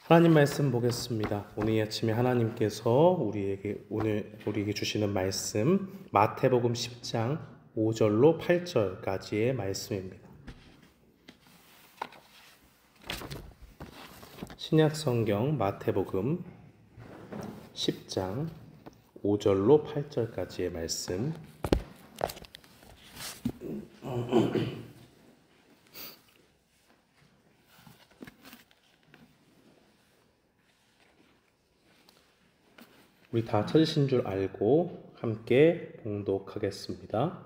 하나님 말씀 보겠습니다. 오늘 이 아침에 하나님께서 우리에게 주시는 말씀 마태복음 10장 5절로 8절까지의 말씀입니다. 신약 성경 마태복음 10장 5절로 8절까지의 말씀. 우리 다 찾으신 줄 알고 함께 봉독하겠습니다.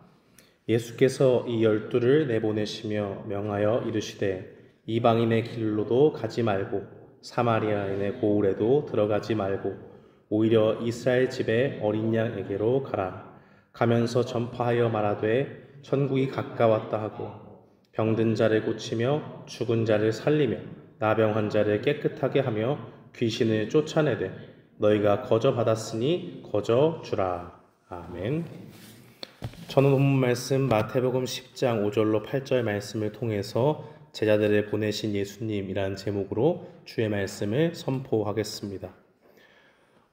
예수께서 이 12를 내보내시며 명하여 이르시되 이방인의 길로도 가지 말고 사마리아인의 고을에도 들어가지 말고 오히려 이스라엘 집의 어린 양에게로 가라. 가면서 전파하여 말하되 천국이 가까웠다 하고 병든 자를 고치며 죽은 자를 살리며 나병한 자를 깨끗하게 하며 귀신을 쫓아내되 너희가 거저 받았으니 거저 주라. 아멘. 저는 본문 말씀 마태복음 10장 5절로 8절 말씀을 통해서 제자들을 보내신 예수님이라는 제목으로 주의 말씀을 선포하겠습니다.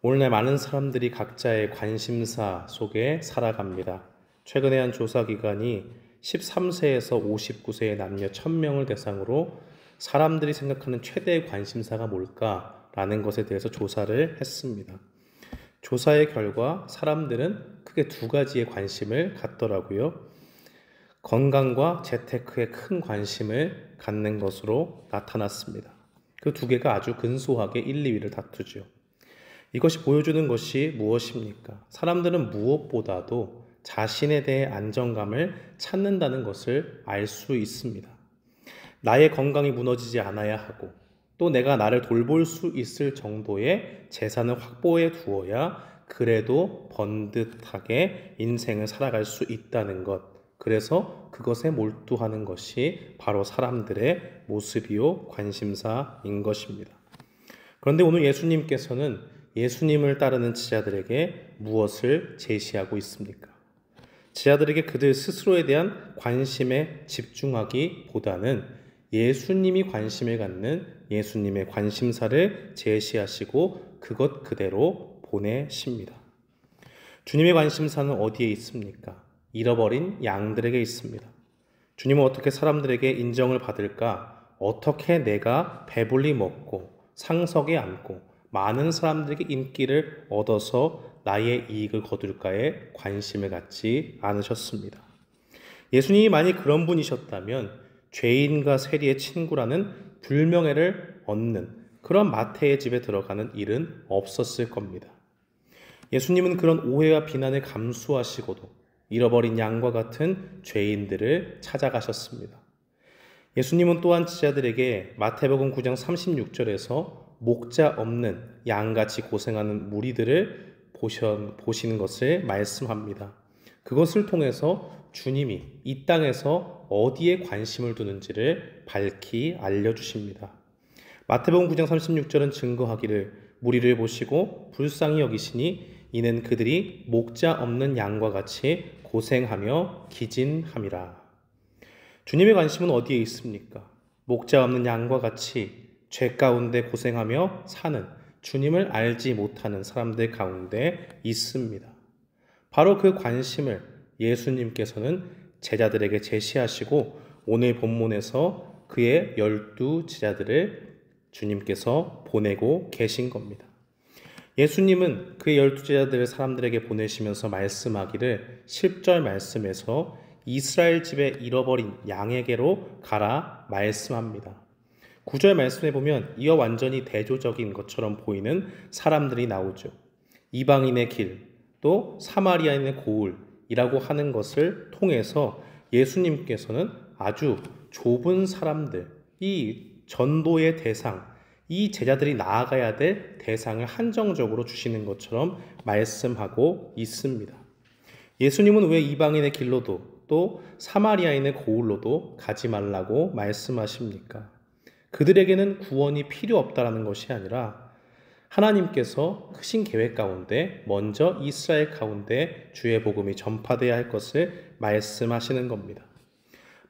오늘날 많은 사람들이 각자의 관심사 속에 살아갑니다. 최근에 한 조사기관이 13세에서 59세의 남녀 1000명을 대상으로 사람들이 생각하는 최대의 관심사가 뭘까? 라는 것에 대해서 조사를 했습니다. 조사의 결과 사람들은 크게 두 가지의 관심을 갖더라고요. 건강과 재테크에 큰 관심을 갖는 것으로 나타났습니다. 그 두 개가 아주 근소하게 1, 2위를 다투죠. 이것이 보여주는 것이 무엇입니까? 사람들은 무엇보다도 자신에 대해 안정감을 찾는다는 것을 알 수 있습니다. 나의 건강이 무너지지 않아야 하고 또 내가 나를 돌볼 수 있을 정도의 재산을 확보해 두어야 그래도 번듯하게 인생을 살아갈 수 있다는 것. 그래서 그것에 몰두하는 것이 바로 사람들의 모습이요 관심사인 것입니다. 그런데 오늘 예수님께서는 예수님을 따르는 제자들에게 무엇을 제시하고 있습니까? 제자들에게 그들 스스로에 대한 관심에 집중하기보다는 예수님이 관심을 갖는 예수님의 관심사를 제시하시고 그것 그대로 보내십니다. 주님의 관심사는 어디에 있습니까? 잃어버린 양들에게 있습니다. 주님은 어떻게 사람들에게 인정을 받을까? 어떻게 내가 배불리 먹고 상석에 앉고 많은 사람들에게 인기를 얻어서 나의 이익을 거둘까에 관심을 갖지 않으셨습니다. 예수님이 만약 그런 분이셨다면 죄인과 세리의 친구라는 불명예를 얻는 그런 마태의 집에 들어가는 일은 없었을 겁니다. 예수님은 그런 오해와 비난을 감수하시고도 잃어버린 양과 같은 죄인들을 찾아가셨습니다. 예수님은 또한 제자들에게 마태복음 9장 36절에서 목자 없는 양같이 고생하는 무리들을 보시는 것을 말씀합니다. 그것을 통해서 주님이 이 땅에서 어디에 관심을 두는지를 밝히 알려주십니다. 마태복음 9장 36절은 증거하기를 무리를 보시고 불쌍히 여기시니 이는 그들이 목자 없는 양과 같이 고생하며 기진함이라. 주님의 관심은 어디에 있습니까? 목자 없는 양과 같이 죄 가운데 고생하며 사는 주님을 알지 못하는 사람들 가운데 있습니다. 바로 그 관심을 예수님께서는 제자들에게 제시하시고 오늘 본문에서 그의 12 제자들을 주님께서 보내고 계신 겁니다. 예수님은 그의 12 제자들을 사람들에게 보내시면서 말씀하기를 10절 말씀에서 이스라엘 집에 잃어버린 양에게로 가라 말씀합니다. 9절 말씀에 보면 이어 완전히 대조적인 것처럼 보이는 사람들이 나오죠. 이방인의 길, 또 사마리아인의 고을이라고 하는 것을 통해서 예수님께서는 아주 좁은 사람들, 이 전도의 대상, 이 제자들이 나아가야 될 대상을 한정적으로 주시는 것처럼 말씀하고 있습니다. 예수님은 왜 이방인의 길로도 또 사마리아인의 고을로도 가지 말라고 말씀하십니까? 그들에게는 구원이 필요 없다라는 것이 아니라 하나님께서 크신 계획 가운데 먼저 이스라엘 가운데 주의 복음이 전파되어야 할 것을 말씀하시는 겁니다.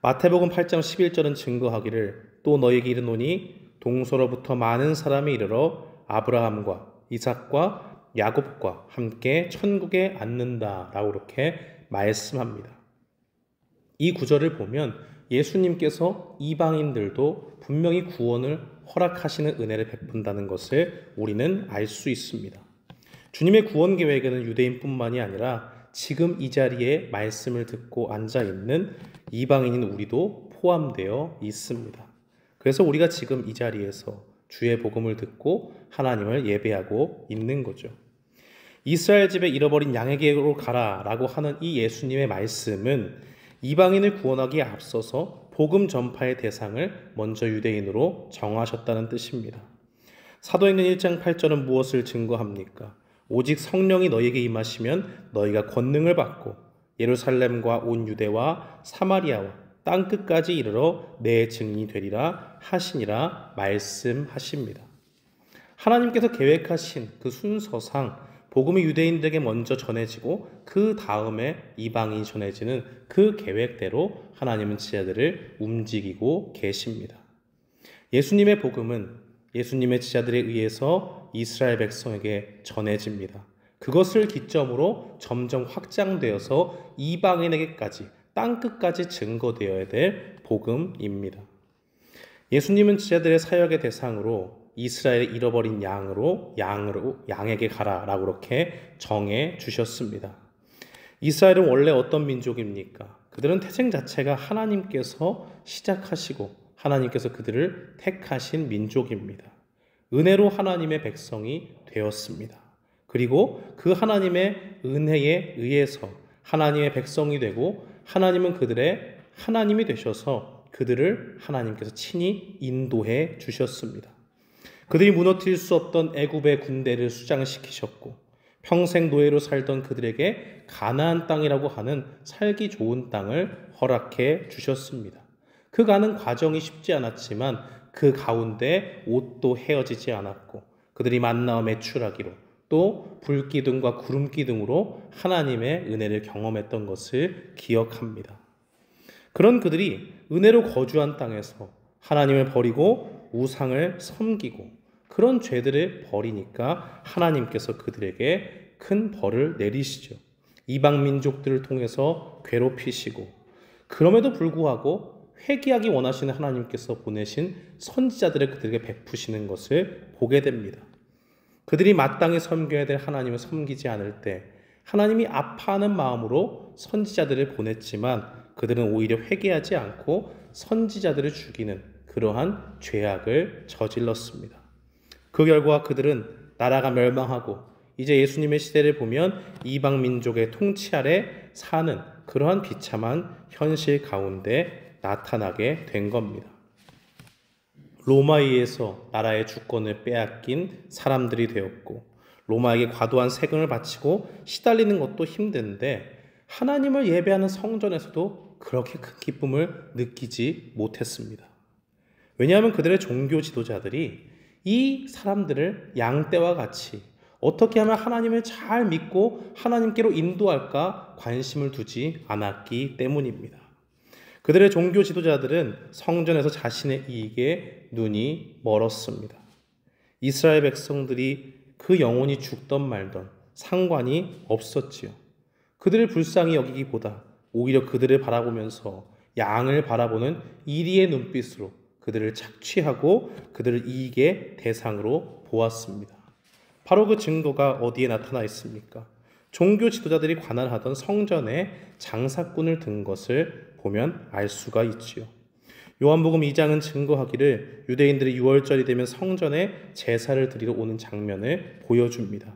마태복음 8장 11절은 증거하기를 또 너에게 이르노니 동서로부터 많은 사람이 이르러 아브라함과 이삭과 야곱과 함께 천국에 앉는다라고 이렇게 말씀합니다. 이 구절을 보면 예수님께서 이방인들도 분명히 구원을 허락하시는 은혜를 베푼다는 것을 우리는 알 수 있습니다. 주님의 구원 계획에는 유대인뿐만이 아니라 지금 이 자리에 말씀을 듣고 앉아있는 이방인인 우리도 포함되어 있습니다. 그래서 우리가 지금 이 자리에서 주의 복음을 듣고 하나님을 예배하고 있는 거죠. 이스라엘 집에 잃어버린 양에게로 가라라고 하는 이 예수님의 말씀은 이방인을 구원하기에 앞서서 복음 전파의 대상을 먼저 유대인으로 정하셨다는 뜻입니다. 사도행전 1장 8절은 무엇을 증거합니까? 오직 성령이 너희에게 임하시면 너희가 권능을 받고 예루살렘과 온 유대와 사마리아와 땅끝까지 이르러 내 증인이 되리라 하시니라 말씀하십니다. 하나님께서 계획하신 그 순서상 복음이 유대인들에게 먼저 전해지고 그 다음에 이방인이 전해지는 그 계획대로 하나님은 지자들을 움직이고 계십니다. 예수님의 복음은 예수님의 지자들에 의해서 이스라엘 백성에게 전해집니다. 그것을 기점으로 점점 확장되어서 이방인에게까지 땅끝까지 증거되어야 될 복음입니다. 예수님은 지자들의 사역의 대상으로 이스라엘의 잃어버린 양에게 가라라고 그렇게 정해 주셨습니다. 이스라엘은 원래 어떤 민족입니까? 그들은 태생 자체가 하나님께서 시작하시고 하나님께서 그들을 택하신 민족입니다. 은혜로 하나님의 백성이 되었습니다. 그리고 그 하나님의 은혜에 의해서 하나님의 백성이 되고 하나님은 그들의 하나님이 되셔서 그들을 하나님께서 친히 인도해 주셨습니다. 그들이 무너뜨릴 수 없던 애굽의 군대를 수장시키셨고 평생 노예로 살던 그들에게 가나안 땅이라고 하는 살기 좋은 땅을 허락해 주셨습니다. 그 가는 과정이 쉽지 않았지만 그 가운데 옷도 헤어지지 않았고 그들이 만나와 매출하기로 또 불기둥과 구름기둥으로 하나님의 은혜를 경험했던 것을 기억합니다. 그런 그들이 은혜로 거주한 땅에서 하나님을 버리고 우상을 섬기고 그런 죄들을 버리니까 하나님께서 그들에게 큰 벌을 내리시죠. 이방 민족들을 통해서 괴롭히시고 그럼에도 불구하고 회개하기 원하시는 하나님께서 보내신 선지자들을 그들에게 베푸시는 것을 보게 됩니다. 그들이 마땅히 섬겨야 될 하나님을 섬기지 않을 때 하나님이 아파하는 마음으로 선지자들을 보냈지만 그들은 오히려 회개하지 않고 선지자들을 죽이는 그러한 죄악을 저질렀습니다. 그 결과 그들은 나라가 멸망하고 이제 예수님의 시대를 보면 이방 민족의 통치 아래 사는 그러한 비참한 현실 가운데 나타나게 된 겁니다. 로마에 의해서 나라의 주권을 빼앗긴 사람들이 되었고 로마에게 과도한 세금을 바치고 시달리는 것도 힘든데 하나님을 예배하는 성전에서도 그렇게 큰 기쁨을 느끼지 못했습니다. 왜냐하면 그들의 종교 지도자들이 이 사람들을 양떼와 같이 어떻게 하면 하나님을 잘 믿고 하나님께로 인도할까 관심을 두지 않았기 때문입니다. 그들의 종교 지도자들은 성전에서 자신의 이익에 눈이 멀었습니다. 이스라엘 백성들이 그 영혼이 죽던 말던 상관이 없었지요. 그들을 불쌍히 여기기보다 오히려 그들을 바라보면서 양을 바라보는 이리의 눈빛으로 그들을 착취하고 그들을 이익의 대상으로 보았습니다. 바로 그 증거가 어디에 나타나 있습니까? 종교 지도자들이 관할하던 성전에 장사꾼을 든 것을 보면 알 수가 있지요. 요한복음 2장은 증거하기를 유대인들이 6월절이 되면 성전에 제사를 드리러 오는 장면을 보여줍니다.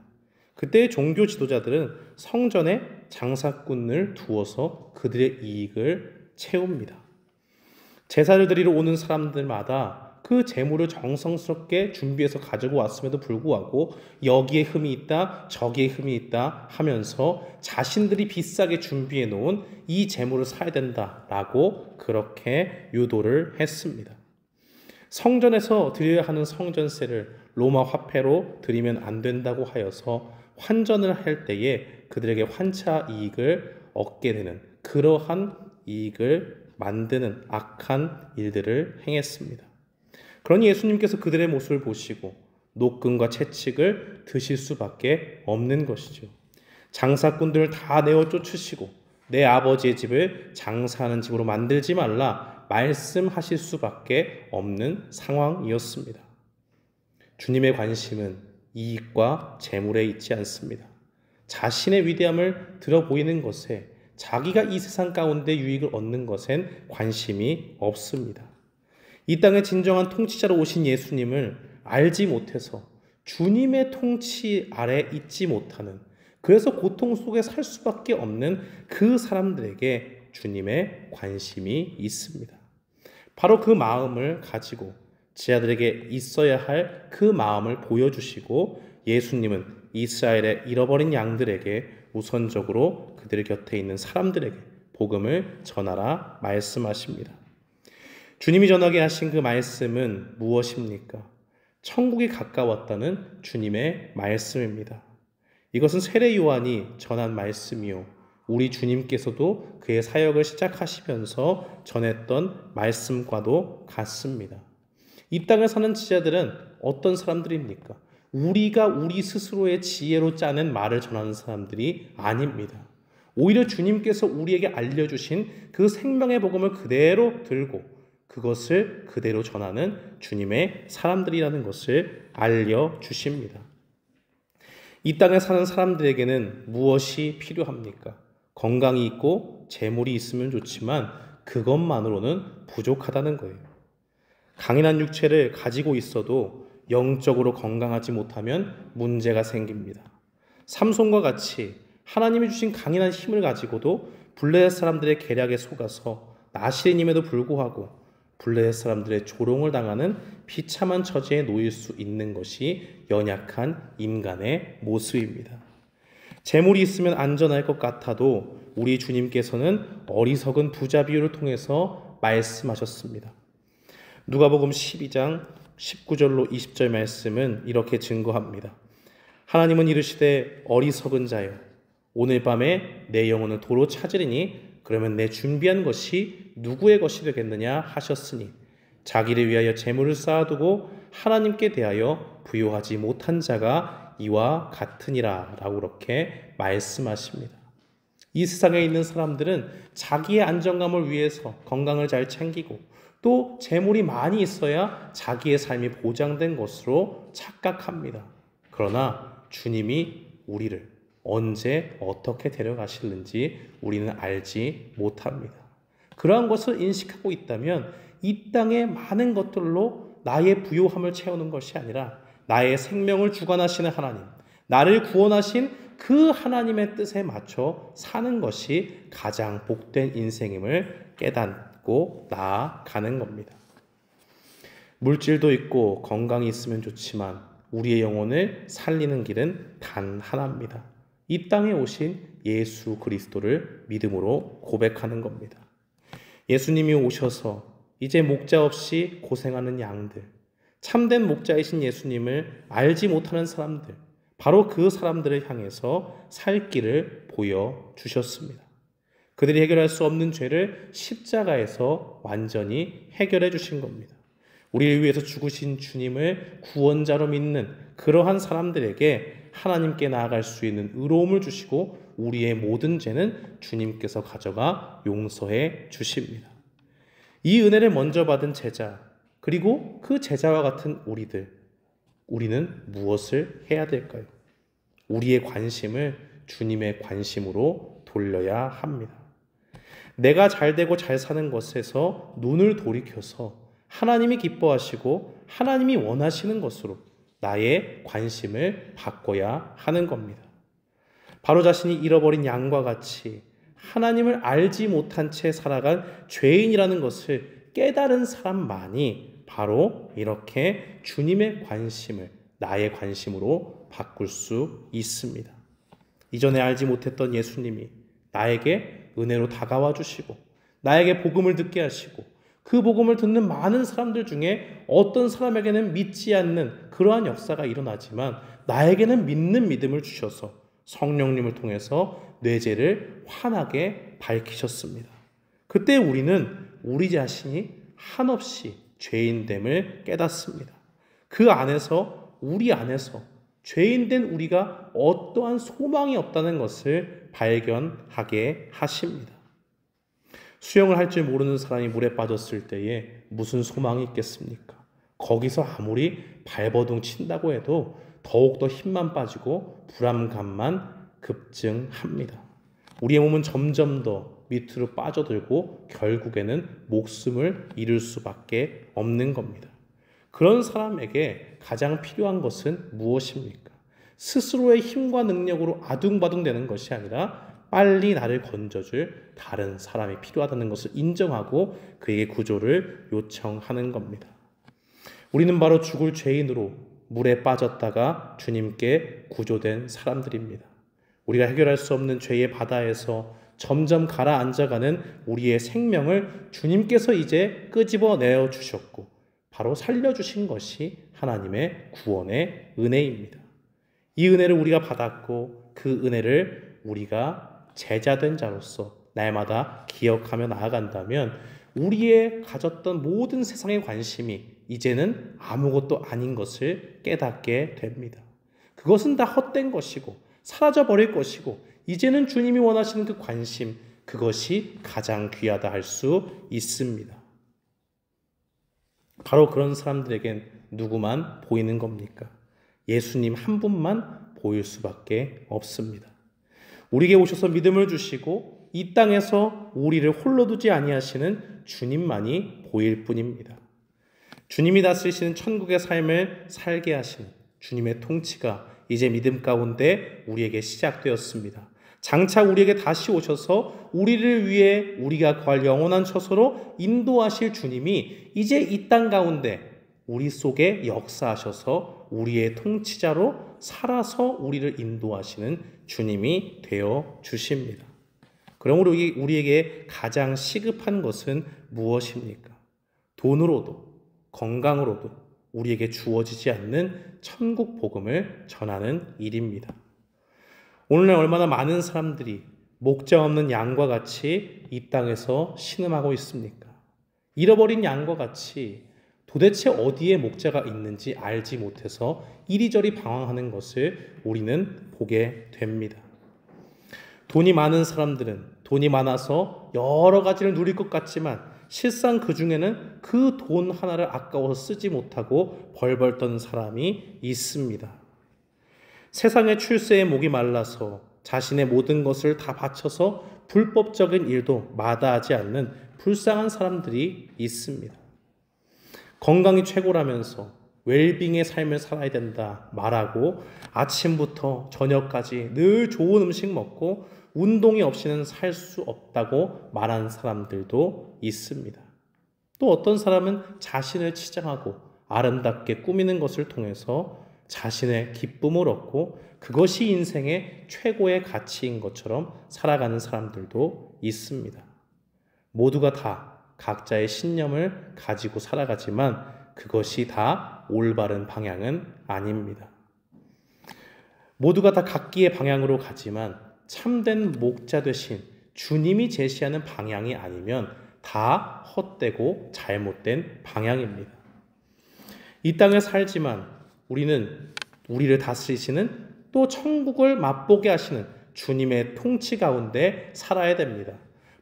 그때 종교 지도자들은 성전에 장사꾼을 두어서 그들의 이익을 채웁니다. 제사를 드리러 오는 사람들마다 그 재물을 정성스럽게 준비해서 가지고 왔음에도 불구하고 여기에 흠이 있다, 저기에 흠이 있다 하면서 자신들이 비싸게 준비해 놓은 이 재물을 사야 된다라고 그렇게 유도를 했습니다. 성전에서 드려야 하는 성전세를 로마 화폐로 드리면 안 된다고 하여서 환전을 할 때에 그들에게 환차 이익을 얻게 되는 그러한 이익을 만드는 악한 일들을 행했습니다. 그러니 예수님께서 그들의 모습을 보시고 노끈과 채찍을 드실 수밖에 없는 것이죠. 장사꾼들을 다 내어 쫓으시고 내 아버지의 집을 장사하는 집으로 만들지 말라 말씀하실 수밖에 없는 상황이었습니다. 주님의 관심은 이익과 재물에 있지 않습니다. 자신의 위대함을 들어 보이는 것에, 자기가 이 세상 가운데 유익을 얻는 것엔 관심이 없습니다. 이 땅의 진정한 통치자로 오신 예수님을 알지 못해서 주님의 통치 아래 있지 못하는, 그래서 고통 속에 살 수밖에 없는 그 사람들에게 주님의 관심이 있습니다. 바로 그 마음을 가지고 제자들에게 있어야 할 그 마음을 보여주시고 예수님은 이스라엘의 잃어버린 양들에게 우선적으로 그들 곁에 있는 사람들에게 복음을 전하라 말씀하십니다. 주님이 전하게 하신 그 말씀은 무엇입니까? 천국이 가까웠다는 주님의 말씀입니다. 이것은 세례 요한이 전한 말씀이요, 우리 주님께서도 그의 사역을 시작하시면서 전했던 말씀과도 같습니다. 이 땅을 사는 지자들은 어떤 사람들입니까? 우리가 우리 스스로의 지혜로 짜낸 말을 전하는 사람들이 아닙니다. 오히려 주님께서 우리에게 알려주신 그 생명의 복음을 그대로 들고 그것을 그대로 전하는 주님의 사람들이라는 것을 알려주십니다. 이 땅에 사는 사람들에게는 무엇이 필요합니까? 건강이 있고 재물이 있으면 좋지만 그것만으로는 부족하다는 거예요. 강인한 육체를 가지고 있어도 영적으로 건강하지 못하면 문제가 생깁니다. 삼손과 같이 하나님이 주신 강인한 힘을 가지고도 블레셋 사람들의 계략에 속아서 나시린임에도 불구하고 블레셋 사람들의 조롱을 당하는 비참한 처지에 놓일 수 있는 것이 연약한 인간의 모습입니다. 재물이 있으면 안전할 것 같아도 우리 주님께서는 어리석은 부자 비유를 통해서 말씀하셨습니다. 누가복음 12장 19절로 20절 말씀은 이렇게 증거합니다. 하나님은 이르시되 어리석은 자여, 오늘 밤에 내 영혼을 도로 찾으리니 그러면 내 준비한 것이 누구의 것이 되겠느냐 하셨으니 자기를 위하여 재물을 쌓아두고 하나님께 대하여 부요하지 못한 자가 이와 같으니라 라고 그렇게 말씀하십니다. 이 세상에 있는 사람들은 자기의 안정감을 위해서 건강을 잘 챙기고 또 재물이 많이 있어야 자기의 삶이 보장된 것으로 착각합니다. 그러나 주님이 우리를 언제 어떻게 데려가실는지 우리는 알지 못합니다. 그러한 것을 인식하고 있다면 이 땅의 많은 것들로 나의 부요함을 채우는 것이 아니라 나의 생명을 주관하시는 하나님, 나를 구원하신 그 하나님의 뜻에 맞춰 사는 것이 가장 복된 인생임을 깨닫고 나아가는 겁니다. 물질도 있고 건강이 있으면 좋지만 우리의 영혼을 살리는 길은 단 하나입니다. 이 땅에 오신 예수 그리스도를 믿음으로 고백하는 겁니다. 예수님이 오셔서 이제 목자 없이 고생하는 양들, 참된 목자이신 예수님을 알지 못하는 사람들, 바로 그 사람들을 향해서 살 길을 보여주셨습니다. 그들이 해결할 수 없는 죄를 십자가에서 완전히 해결해 주신 겁니다. 우리를 위해서 죽으신 주님을 구원자로 믿는 그러한 사람들에게 하나님께 나아갈 수 있는 의로움을 주시고 우리의 모든 죄는 주님께서 가져가 용서해 주십니다. 이 은혜를 먼저 받은 제자, 그리고 그 제자와 같은 우리는 무엇을 해야 될까요? 우리의 관심을 주님의 관심으로 돌려야 합니다. 내가 잘되고 잘 사는 것에서 눈을 돌이켜서 하나님이 기뻐하시고 하나님이 원하시는 것으로 나의 관심을 바꿔야 하는 겁니다. 바로 자신이 잃어버린 양과 같이 하나님을 알지 못한 채 살아간 죄인이라는 것을 깨달은 사람만이 바로 이렇게 주님의 관심을 나의 관심으로 바꿀 수 있습니다. 이전에 알지 못했던 예수님이 나에게 은혜로 다가와 주시고 나에게 복음을 듣게 하시고 그 복음을 듣는 많은 사람들 중에 어떤 사람에게는 믿지 않는 그러한 역사가 일어나지만 나에게는 믿는 믿음을 주셔서 성령님을 통해서 내 죄를 환하게 밝히셨습니다. 그때 우리는 우리 자신이 한없이 죄인됨을 깨닫습니다. 그 안에서, 우리 안에서 죄인된 우리가 어떠한 소망이 없다는 것을 발견하게 하십니다. 수영을 할 줄 모르는 사람이 물에 빠졌을 때에 무슨 소망이 있겠습니까? 거기서 아무리 발버둥 친다고 해도 더욱더 힘만 빠지고 불안감만 급증합니다. 우리의 몸은 점점 더 밑으로 빠져들고 결국에는 목숨을 잃을 수밖에 없는 겁니다. 그런 사람에게 가장 필요한 것은 무엇입니까? 스스로의 힘과 능력으로 아둥바둥 되는 것이 아니라 빨리 나를 건져줄 다른 사람이 필요하다는 것을 인정하고 그에게 구조를 요청하는 겁니다. 우리는 바로 죽을 죄인으로 물에 빠졌다가 주님께 구조된 사람들입니다. 우리가 해결할 수 없는 죄의 바다에서 점점 가라앉아가는 우리의 생명을 주님께서 이제 끄집어내어 주셨고 바로 살려주신 것이 하나님의 구원의 은혜입니다. 이 은혜를 우리가 받았고 그 은혜를 우리가 제자된 자로서 날마다 기억하며 나아간다면 우리의 가졌던 모든 세상의 관심이 이제는 아무것도 아닌 것을 깨닫게 됩니다. 그것은 다 헛된 것이고 사라져버릴 것이고 이제는 주님이 원하시는 그 관심, 그것이 가장 귀하다 할 수 있습니다. 바로 그런 사람들에겐 누구만 보이는 겁니까? 예수님 한 분만 보일 수밖에 없습니다. 우리에게 오셔서 믿음을 주시고 이 땅에서 우리를 홀로 두지 아니하시는 주님만이 보일 뿐입니다. 주님이 다스리시는 천국의 삶을 살게 하시는 주님의 통치가 이제 믿음 가운데 우리에게 시작되었습니다. 장차 우리에게 다시 오셔서 우리를 위해 우리가 구할 영원한 처소로 인도하실 주님이 이제 이 땅 가운데 우리 속에 역사하셔서 우리의 통치자로 살아서 우리를 인도하시는 주님이 되어 주십니다. 그러므로 우리에게 가장 시급한 것은 무엇입니까? 돈으로도 건강으로도 우리에게 주어지지 않는 천국 복음을 전하는 일입니다. 오늘날 얼마나 많은 사람들이 목자 없는 양과 같이 이 땅에서 신음하고 있습니까? 잃어버린 양과 같이 도대체 어디에 목자가 있는지 알지 못해서 이리저리 방황하는 것을 우리는 보게 됩니다. 돈이 많은 사람들은 돈이 많아서 여러 가지를 누릴 것 같지만 실상 그 중에는 그 돈 하나를 아까워서 쓰지 못하고 벌벌 떠는 사람이 있습니다. 세상의 출세에 목이 말라서 자신의 모든 것을 다 바쳐서 불법적인 일도 마다하지 않는 불쌍한 사람들이 있습니다. 건강이 최고라면서 웰빙의 삶을 살아야 된다 말하고 아침부터 저녁까지 늘 좋은 음식 먹고 운동이 없이는 살 수 없다고 말하는 사람들도 있습니다. 또 어떤 사람은 자신을 치장하고 아름답게 꾸미는 것을 통해서 자신의 기쁨을 얻고 그것이 인생의 최고의 가치인 것처럼 살아가는 사람들도 있습니다. 모두가 다 각자의 신념을 가지고 살아가지만 그것이 다 올바른 방향은 아닙니다. 모두가 다 각기의 방향으로 가지만 참된 목자 되신 주님이 제시하는 방향이 아니면 다 헛되고 잘못된 방향입니다. 이 땅에 살지만 우리는 우리를 다스리시는 또 천국을 맛보게 하시는 주님의 통치 가운데 살아야 됩니다.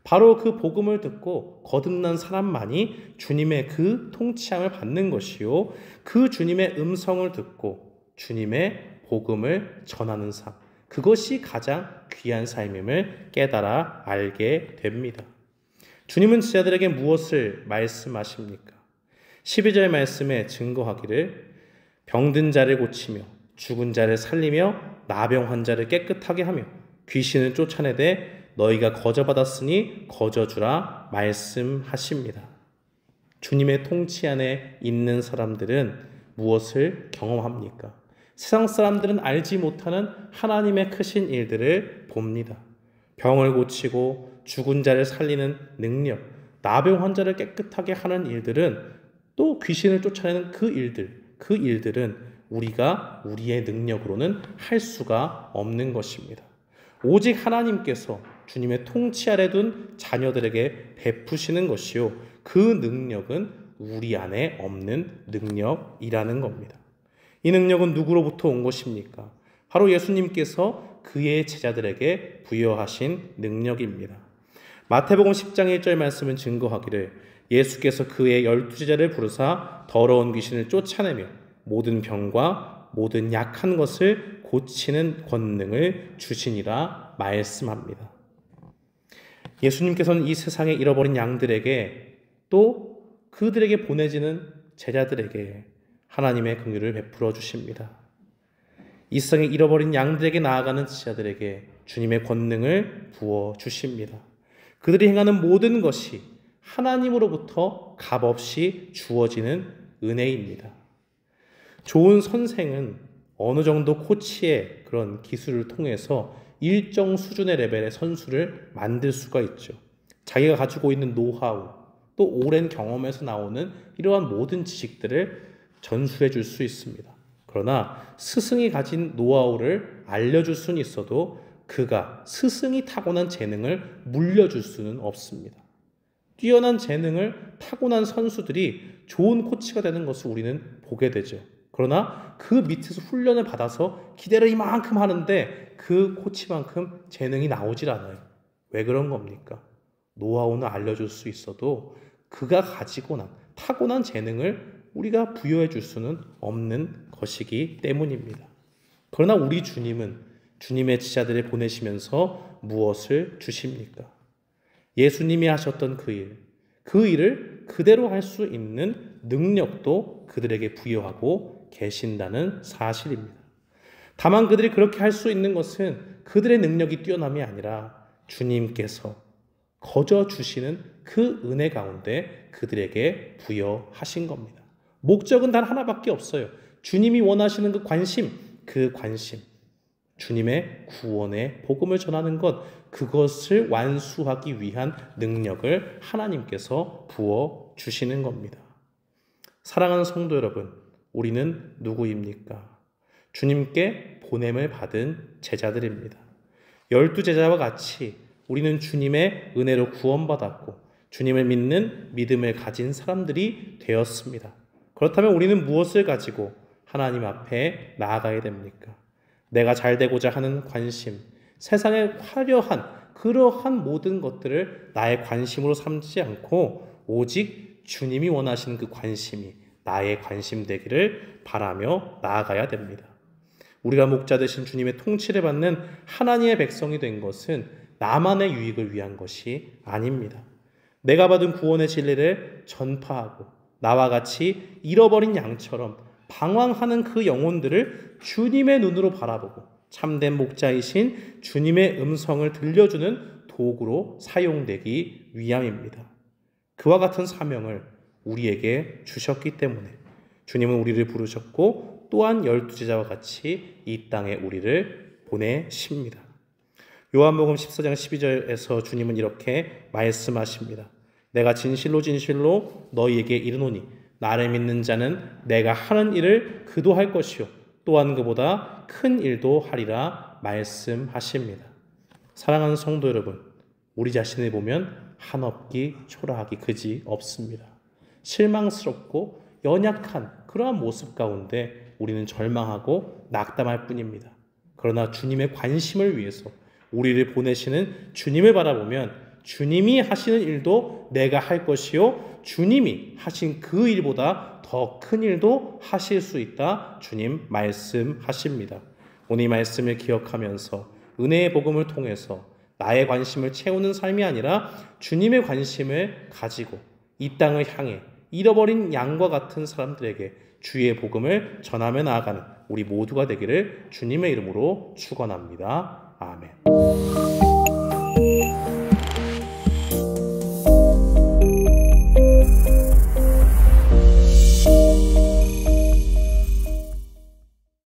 바로 그 복음을 듣고 거듭난 사람만이 주님의 그 통치함을 받는 것이요, 그 주님의 음성을 듣고 주님의 복음을 전하는 삶, 그것이 가장 귀한 삶임을 깨달아 알게 됩니다. 주님은 제자들에게 무엇을 말씀하십니까? 12절 말씀에 증거하기를 병든 자를 고치며 죽은 자를 살리며 나병 환자를 깨끗하게 하며 귀신을 쫓아내되 너희가 거저받았으니 거저주라 말씀하십니다. 주님의 통치 안에 있는 사람들은 무엇을 경험합니까? 세상 사람들은 알지 못하는 하나님의 크신 일들을 봅니다. 병을 고치고 죽은 자를 살리는 능력, 나병 환자를 깨끗하게 하는 일들은 또 귀신을 쫓아내는 그 일들은 우리가 우리의 능력으로는 할 수가 없는 것입니다. 오직 하나님께서 주님의 통치 아래 둔 자녀들에게 베푸시는 것이요, 그 능력은 우리 안에 없는 능력이라는 겁니다. 이 능력은 누구로부터 온 것입니까? 바로 예수님께서 그의 제자들에게 부여하신 능력입니다. 마태복음 10장 1절 말씀은 증거하기를 예수께서 그의 12제자를 부르사 더러운 귀신을 쫓아내며 모든 병과 모든 약한 것을 고치는 권능을 주시니라 말씀합니다. 예수님께서는 이 세상에 잃어버린 양들에게 또 그들에게 보내지는 제자들에게 하나님의 긍휼을 베풀어 주십니다. 이 세상에 잃어버린 양들에게 나아가는 제자들에게 주님의 권능을 부어 주십니다. 그들이 행하는 모든 것이 하나님으로부터 값없이 주어지는 은혜입니다. 좋은 선생은 어느 정도 코치의 그런 기술을 통해서 일정 수준의 레벨의 선수를 만들 수가 있죠. 자기가 가지고 있는 노하우, 또 오랜 경험에서 나오는 이러한 모든 지식들을 전수해 줄 수 있습니다. 그러나 스승이 가진 노하우를 알려줄 수는 있어도 그가 스승이 타고난 재능을 물려줄 수는 없습니다. 뛰어난 재능을 타고난 선수들이 좋은 코치가 되는 것을 우리는 보게 되죠. 그러나 그 밑에서 훈련을 받아서 기대를 이만큼 하는데 그 코치만큼 재능이 나오질 않아요. 왜 그런 겁니까? 노하우는 알려줄 수 있어도 그가 가지고 난 타고난 재능을 우리가 부여해 줄 수는 없는 것이기 때문입니다. 그러나 우리 주님은 주님의 제자들을 보내시면서 무엇을 주십니까? 예수님이 하셨던 그 일을 그대로 할 수 있는 능력도 그들에게 부여하고 계신다는 사실입니다. 다만 그들이 그렇게 할 수 있는 것은 그들의 능력이 뛰어남이 아니라 주님께서 거저 주시는 그 은혜 가운데 그들에게 부여하신 겁니다. 목적은 단 하나밖에 없어요. 주님이 원하시는 그 관심, 주님의 구원의 복음을 전하는 것, 그것을 완수하기 위한 능력을 하나님께서 부어 주시는 겁니다. 사랑하는 성도 여러분, 우리는 누구입니까? 주님께 보냄을 받은 제자들입니다. 12제자와 같이 우리는 주님의 은혜로 구원받았고 주님을 믿는 믿음을 가진 사람들이 되었습니다. 그렇다면 우리는 무엇을 가지고 하나님 앞에 나아가야 됩니까? 내가 잘 되고자 하는 관심, 세상의 화려한 그러한 모든 것들을 나의 관심으로 삼지 않고 오직 주님이 원하시는 그 관심이 나의 관심 되기를 바라며 나아가야 됩니다. 우리가 목자 되신 주님의 통치를 받는 하나님의 백성이 된 것은 나만의 유익을 위한 것이 아닙니다. 내가 받은 구원의 진리를 전파하고 나와 같이 잃어버린 양처럼 방황하는 그 영혼들을 주님의 눈으로 바라보고 참된 목자이신 주님의 음성을 들려주는 도구로 사용되기 위함입니다. 그와 같은 사명을 우리에게 주셨기 때문에 주님은 우리를 부르셨고 또한 12제자와 같이 이 땅에 우리를 보내십니다. 요한복음 14장 12절에서 주님은 이렇게 말씀하십니다. 내가 진실로 진실로 너희에게 이르노니 나를 믿는 자는 내가 하는 일을 그도 할 것이요 또한 그보다 큰 일도 하리라 말씀하십니다. 사랑하는 성도 여러분, 우리 자신을 보면 한없기 초라하기 그지 없습니다. 실망스럽고 연약한 그러한 모습 가운데 우리는 절망하고 낙담할 뿐입니다. 그러나 주님의 관심을 위해서 우리를 보내시는 주님을 바라보면 주님이 하시는 일도 내가 할 것이요 주님이 하신 그 일보다 더 큰 일도 하실 수 있다 주님 말씀하십니다. 오늘 이 말씀을 기억하면서 은혜의 복음을 통해서 나의 관심을 채우는 삶이 아니라 주님의 관심을 가지고 이 땅을 향해 잃어버린 양과 같은 사람들에게 주의 복음을 전하며 나아가는 우리 모두가 되기를 주님의 이름으로 축원합니다. 아멘.